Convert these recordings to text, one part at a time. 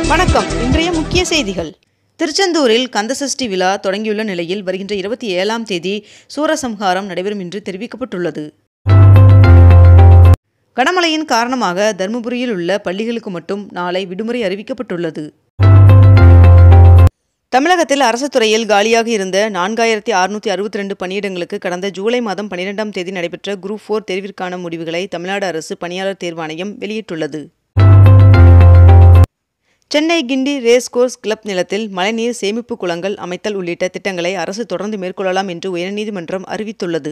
வணக்கம். இன்றைய முக்கிய செய்திகள். திருச்செந்தூரில் கந்தசஷ்டி விழா தொடங்கியுள்ள நிலையில் வருகின்ற 27ஆம் தேதி சூரசம்ஹாரம் நடைபெறும் என்று தெரிவிக்கப்பட்டுள்ளது. கனமழையின் காரணமாக தருமபுரியில் உள்ள பள்ளிகளுக்கு மட்டும் நாளை விடுமுறை அறிவிக்கப்பட்டுள்ளது. தமிழகத்தில் அரசு துறையில் காலியாக இருந்த 4662 பணியிடங்களுக்கு கடந்த ஜூலை மாதம் 12ஆம் தேதி நடைபெற்ற குரூப் 4 தேர்விற்கான முடிவுகளை தமிழ்நாடு அரசு பணியாளர் தேர்வாணையம் வெளியிட்டுள்ளது. Chennai Guindy race course club நிலத்தில் மழைநீர் சேமிப்பு குளங்கள் அமைத்தல் உள்ளிட்ட திட்டங்களை அரசு தொடர்ந்து மேற்கொள்ளலாம் என்று உயர்நீதிமன்றம் அறிவித்துள்ளது.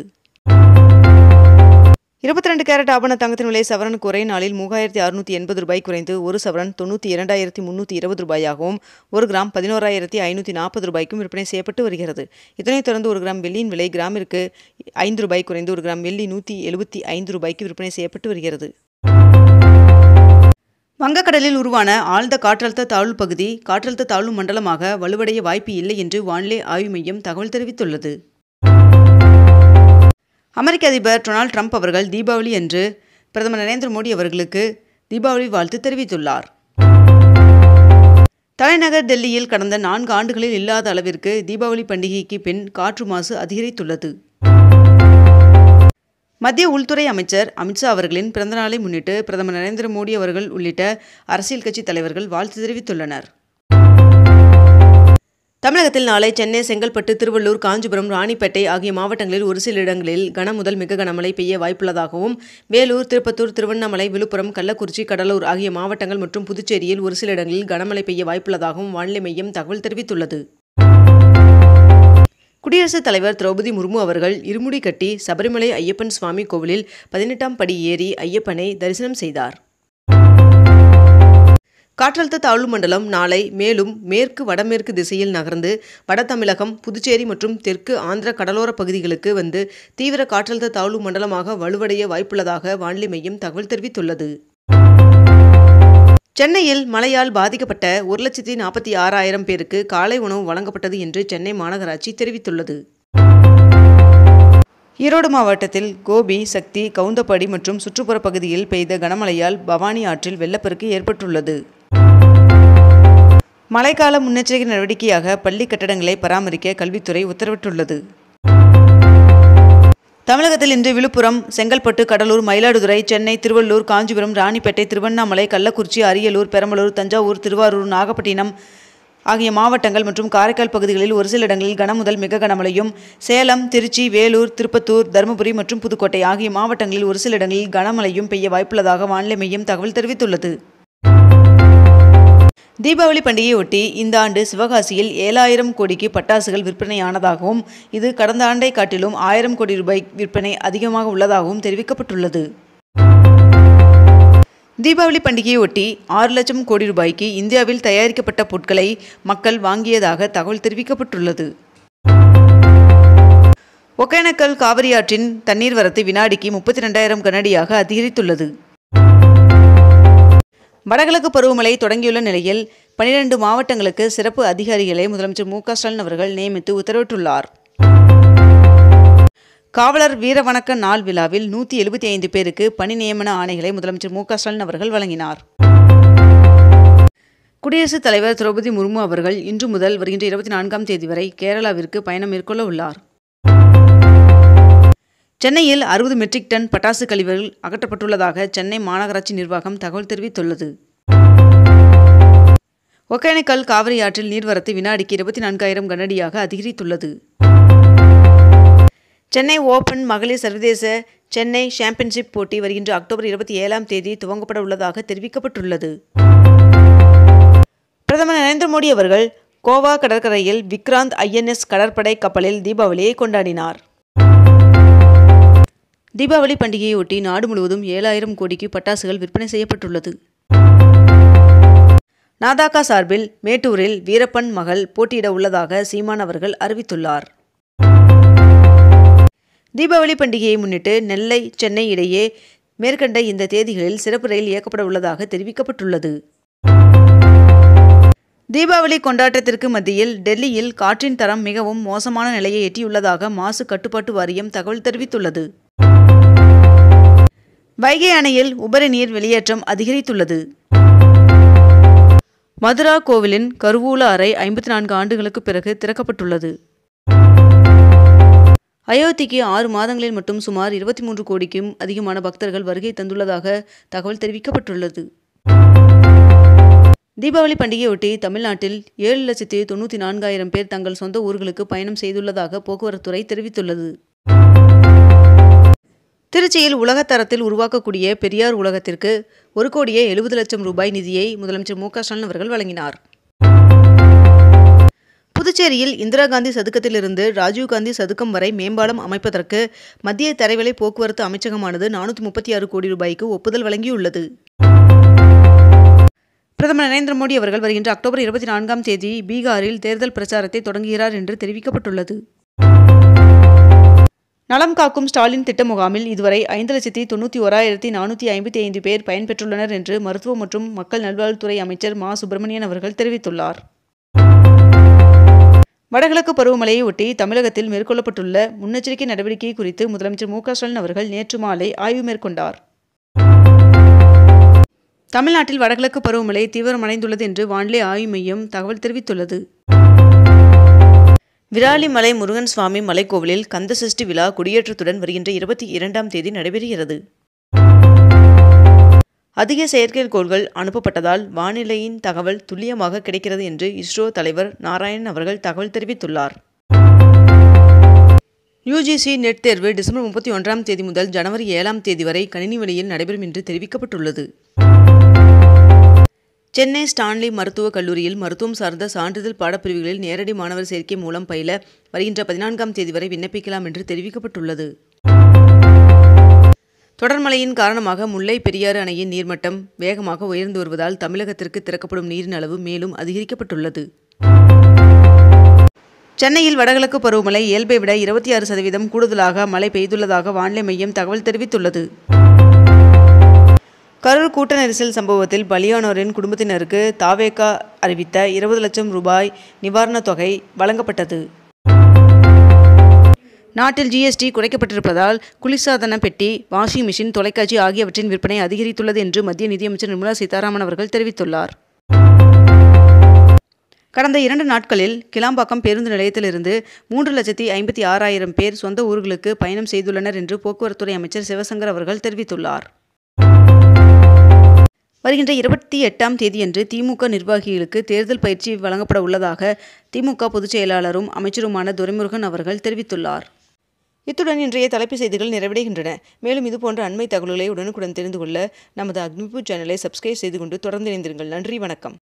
22 கேரட் ஆபண தங்கத்தின் விலை சவரனுக்கு ஒரே நாளில் 3680 ரூபாய் குறைந்து ஒரு சவரன் 92,320 ரூபாயாகவும் 1 கிராம் 11,540 ரூபாய்க்கும் விற்பனை செய்யப்பட்டு வருகிறது. இதனைத் தொடர்ந்து 1 கிராம் வெள்ளியின் விலை கிராமிற்கு 5 ரூபாய் குறைந்து 1 கிராம் வெள்ளி 175 ரூபாய்க்கு விற்பனை செய்யப்பட்டு வருகிறது. வங்கக்கடலில் உருவான ஆழ்ந்த காற்றழுத்த தாழ்வு பகுதி காற்றழுத்த தாழ்வு மண்டலமாக வலுவடைய வாய்ப்பு இல்லை என்று வானிலை ஆய்வு மையம் தகவல் தெரிவித்துள்ளது. அமெரிக்க அதிபர் டொனால்ட் ட்ரம்ப் அவர்கள் தீபாவளி அன்று பிரதமர் நரேந்திர மோடி அவர்களுக்கு தீபாவளி வாழ்த்து தெரிவித்துள்ளார். தலைநகர் டெல்லியில் கடந்த 4 ஆண்டுகளில் இல்லாத அளவிற்கு தீபாவளி பண்டிகைக்கு பின் காற்று மாசு அதிகரித்துள்ளது. மத்திய உள்துறை அமைச்சர் அமித்ஷா அவர்களின் பிறந்தநாளை முன்னிட்டு பிரதமர் நரேந்திர மோடி அவர்கள் உள்ளிட்ட அரசியல் கட்சி தலைவர்கள் வாழ்த்து தெரிவித்துள்ளனர். தமிழகத்தில் நாளை சென்னை, செங்கல்பட்டு, திருவள்ளூர், காஞ்சிபுரம், ராணிப்பேட்டை ஆகிய மாவட்டங்களில் ஒரு சில இடங்களில் கனமுதல் மிக கனமழை பெய்ய வாய்ப்புள்ளதாகவும், வேலூர், திருப்பத்தூர், திருவண்ணாமலை, விழுப்புரம், கள்ளக்குறிச்சி, கடலூர் ஆகிய மாவட்டங்கள் மற்றும் புதுச்சேரியில் ஒரு சில இடங்களில் கனமழை பெய்ய வாய்ப்புள்ளதாகவும் வானிலை மையம் தகவல் தெரிவித்துள்ளது. குடியரசுத் தலைவர் திரௌபதி முர்மு அவர்கள் இருமுடி கட்டி சபரிமலை ஐயப்பன் சுவாமி கோவிலில் 18ஆம் படி ஏறி ஐயப்பனை தரிசனம் செய்தார். காற்றழுத்த தாழ்வு மண்டலம் நாளை மேலும் மேற்கு வடமேற்கு திசையில் நகர்ந்து வட தமிழகம், புதுச்சேரி மற்றும் தெற்கு ஆந்திர கடலோர பகுதிகளுக்கு வந்து தீவிர காற்றழுத்த தாழ்வு மண்டலமாக வலுவடைய வாய்ப்புள்ளதாக வானிலை மையம் தகவல் தெரிவித்துள்ளது. சென்னையில் மழையால் பாதிக்கப்பட்ட 1,46,000 பேருக்கு காலை உணவு வழங்கப்பட்டது என்று சென்னை மாநகராட்சி தெரிவித்துள்ளது. ஈரோடு மாவட்டத்தில் கோபி, சக்தி, கவுந்தப்பாடி மற்றும் சுற்றுப்புற பகுதியில் பெய்த கனமழையால் பவானி ஆற்றில் வெள்ளப்பெருக்கு ஏற்பட்டுள்ளது. மழைக்கால முன்னெச்சரிக்கை நடவடிக்கையாக பள்ளி கட்டடங்களை பராமரிக்க கல்வித்துறை உத்தரவிட்டுள்ளது. தமிழகத்தில் இன்று விழுப்புரம், செங்கல்பட்டு, கடலூர், மயிலாடுதுறை, சென்னை, திருவள்ளூர், காஞ்சிபுரம், ராணிப்பேட்டை, திருவண்ணாமலை, கள்ளக்குறிச்சி, அரியலூர், பெரம்பலூர், தஞ்சாவூர், திருவாரூர், நாகப்பட்டினம் ஆகிய மாவட்டங்கள் மற்றும் காரைக்கால் பகுதிகளில் ஒரு சில இடங்களில் கனமுதல் மிக கனமழையும், சேலம், திருச்சி, வேலூர், திருப்பத்தூர், தருமபுரி மற்றும் புதுக்கோட்டை ஆகிய மாவட்டங்களில் ஒரு சில இடங்களில் கனமழையும் பெய்ய வாய்ப்புள்ளதாக வானிலை மையம் தகவல் தெரிவித்துள்ளது. தீபாவளி பண்டிகையொட்டி இந்த ஆண்டு சிவகாசியில் 7,000 கோடிக்கு பட்டாசுகள் விற்பனையானதாகவும், இது கடந்த ஆண்டை காட்டிலும் 1000 கோடி ரூபாய் விற்பனை அதிகமாக உள்ளதாகவும் தெரிவிக்கப்பட்டுள்ளது. தீபாவளி பண்டிகையொட்டி 6 லட்சம் கோடி ரூபாய்க்கு இந்தியாவில் தயாரிக்கப்பட்ட பொருட்களை மக்கள் வாங்கியதாக தகவல் தெரிவிக்கப்பட்டுள்ளது. ஒகேனக்கல் காவிரி ஆற்றின் தண்ணீர் வரத்து வினாடிக்கு 32,000 கனஅடியாக அதிகரித்துள்ளது. வடகிழக்கு பருவமழை தொடங்கியுள்ள நிலையில் 12 மாவட்டங்களுக்கு சிறப்பு அதிகாரிகளை முதலமைச்சர் மு.க.ஸ்டாலின் அவர்கள் நியமித்து உத்தரவிட்டுள்ளார். காவலர் வீரவணக்க நாள் விழாவில் 175 பேருக்கு பணி நியமன ஆணைகளை முதலமைச்சர் மு.க.ஸ்டாலின் அவர்கள் வழங்கினார். குடியரசுத் தலைவர் திரௌபதி முர்மு அவர்கள் இன்று முதல் வருகின்ற 24ஆம் தேதி வரை கேரளாவிற்கு பயணம் மேற்கொள்ள உள்ளார். சென்னையில் 60 மெட்ரிக் டன் பட்டாசு கழிவுகள் அகற்றப்பட்டுள்ளதாக சென்னை மாநகராட்சி நிர்வாகம் தகவல் தெரிவித்துள்ளது. ஒகேனக்கல் காவிரி ஆற்றில் நீர்வரத்து வினாடிக்கு 24,000 கனஅடியாக அதிகரித்துள்ளது. சென்னை ஓபன் மகளிர் சர்வதேச சென்னை சாம்பியன்ஷிப் போட்டி வருகின்ற அக்டோபர் 27ஆம் தேதி துவங்கப்பட உள்ளதாக தெரிவிக்கப்பட்டுள்ளது. பிரதமர் நரேந்திர மோடி அவர்கள் கோவா கடற்கரையில் விக்ராந்த் INS கடற்படை கப்பலில் தீபாவளியை கொண்டாடினார். தீபாவளி பண்டிகையொட்டி நாடு முழுவதும் 7,000 கோடிக்கு பட்டாசுகள் விற்பனை செய்யப்பட்டுள்ளது. நாதாகா சார்பில் மேட்டூரில் வீரப்பன் மகள் போட்டியிட உள்ளதாக சீமான் அவர்கள் அறிவித்துள்ளார். தீபாவளி பண்டிகையை முன்னிட்டு நெல்லை, சென்னை இடையே மேற்கண்ட இந்த தேதிகளில் சிறப்பு ரயில் இயக்கப்பட உள்ளதாக தெரிவிக்கப்பட்டுள்ளது. தீபாவளி கொண்டாட்டத்திற்கு மத்தியில் டெல்லியில் காற்றின் தரம் மிகவும் மோசமான நிலையை எட்டியுள்ளதாக மாசு கட்டுப்பாட்டு வாரியம் தகவல் தெரிவித்துள்ளது. வைகை அணையில் உபரி நீர் வெளியேற்றம் அதிகரித்துள்ளது. மதுரா கோவிலின் கருவூல அறை 54 ஆண்டுகளுக்கு பிறகு திறக்கப்பட்டுள்ளது. அயோத்திக்கு 6 மாதங்களில் மட்டும் சுமார் 23 கோடிக்கும் அதிகமான பக்தர்கள் வருகை தந்துள்ளதாக தகவல் தெரிவிக்கப்பட்டுள்ளது. தீபாவளி பண்டிகையொட்டி தமிழ்நாட்டில் 7,94,000 பேர் தங்கள் சொந்த ஊர்களுக்கு பயணம் செய்துள்ளதாக போக்குவரத்துறை தெரிவித்துள்ளது. திருச்சியில் உலகத்தரத்தில் உருவாக்கக்கூடிய பெரியார் உலகத்திற்கு 1,70,00,000 ரூபாய் நிதியை முதலமைச்சர் மு க ஸ்டாலின் அவர்கள் வழங்கினார். புதுச்சேரியில் இந்திரா காந்தி சதுக்கத்திலிருந்து ராஜீவ்காந்தி சதுக்கம் வரை மேம்பாலம் அமைப்பதற்கு மத்திய தரைவழி போக்குவரத்து அமைச்சகமானது 436 கோடி ரூபாய்க்கு ஒப்புதல் வழங்கியுள்ளது. பிரதமர் நரேந்திர மோடி அவர்கள் வருகின்ற அக்டோபர் 24ஆம் தேதி பீகாரில் தேர்தல் பிரச்சாரத்தை தொடங்குகிறார் என்று தெரிவிக்கப்பட்டுள்ளது. நலம் காக்கும் ஸ்டாலின் திட்ட முகாமில் இதுவரை 5,91,455 பேர் பயன்பெற்றுள்ளனர் என்று மருத்துவ மற்றும் மக்கள் நல்வாழ்வுத்துறை அமைச்சர் மா. சுப்பிரமணியன் அவர்கள் தெரிவித்துள்ளார். வடகிழக்கு பருவமழையை ஒட்டி தமிழகத்தில் மேற்கொள்ளப்பட்டுள்ள முன்னெச்சரிக்கை நடவடிக்கை குறித்து முதலமைச்சர் மு க ஸ்டாலின் அவர்கள் நேற்று மாலை ஆய்வு மேற்கொண்டார். தமிழ்நாட்டில் வடகிழக்கு பருவமழை தீவிரமடைந்துள்ளது என்று வானிலை ஆய்வு மையம் தகவல் தெரிவித்துள்ளது. விராலிமலை முருகன் சுவாமி மலைக்கோவிலில் கந்தசஷ்டி விழா கொடியேற்றத்துடன் வருகின்ற 22ஆம் தேதி நடைபெறுகிறது. அதிக செயற்கைக்கோள்கள் அனுப்பப்பட்டதால் வானிலையின் தகவல் துல்லியமாக கிடைக்கிறது என்று இஸ்ரோ தலைவர் நாராயணன் அவர்கள் தகவல் தெரிவித்துள்ளார். UGC நெட் தேர்வு டிசம்பர் 31ஆம் தேதி முதல் ஜனவரி 7ஆம் தேதி வரை கணினி வழியில் நடைபெறும் என்று தெரிவிக்கப்பட்டுள்ளது. சென்னை ஸ்டான்லி மருத்துவக் கல்லூரியில் மருத்துவம் சார்ந்த சான்றிதழ் பாடப்பிரிவுகளில் நேரடி மாணவர் சேர்க்கை மூலம் பயில வருகின்ற 14ஆம் தேதி வரை விண்ணப்பிக்கலாம் என்று தெரிவிக்கப்பட்டுள்ளது. தொடர்மழையின் காரணமாக முல்லை பெரியாறு அணையின் நீர்மட்டம் வேகமாக உயர்ந்து வருவதால் தமிழகத்திற்கு திறக்கப்படும் நீரின் அளவு மேலும் அதிகரிக்கப்பட்டுள்ளது. சென்னையில் வடகிழக்கு பருவமழை இயல்பை விட 26% கூடுதலாக மழை பெய்துள்ளதாக வானிலை மையம் தகவல் தெரிவித்துள்ளது. கரூர் கூட்ட நெரிசல் சம்பவத்தில் பலியானோரின் குடும்பத்தினருக்கு தவேக அறிவித்த 20 லட்சம் ரூபாய் நிவாரணத் தொகை வழங்கப்பட்டது. நாட்டில் GST குறைக்கப்பட்டிருப்பதால் குளிர்சாதன பெட்டி, வாஷிங் மிஷின், தொலைக்காட்சி ஆகியவற்றின் விற்பனை அதிகரித்துள்ளது என்று மத்திய நிதியமைச்சர் நிர்மலா சீதாராமன் அவர்கள் தெரிவித்துள்ளார். கடந்த 2 நாட்களில் கிளாம்பாக்கம் பேருந்து நிலையத்திலிருந்து 3,56,000 பேர் சொந்த ஊர்களுக்கு பயணம் செய்துள்ளனர் என்று போக்குவரத்துறை அமைச்சர் சிவசங்கர் அவர்கள் தெரிவித்துள்ளார். வருகின்ற 28ஆம் தேதியன்று திமுக நிர்வாகிகளுக்கு தேர்தல் பயிற்சி வழங்கப்பட உள்ளதாக திமுக பொதுச் செயலாளரும் அமைச்சருமான துரைமுருகன் அவர்கள் தெரிவித்துள்ளார். இத்துடன் இன்றைய தலைப்புச் செய்திகள் நிறைவடைகின்றன. மேலும் இதுபோன்ற அண்மை தகவல்களை உடனுக்குடன் தெரிந்து கொள்ள நமது அக்னிபூ சேனலை சப்ஸ்கிரைப் செய்து கொண்டு தொடர்ந்து இணைந்திருங்கள். நன்றி, வணக்கம்.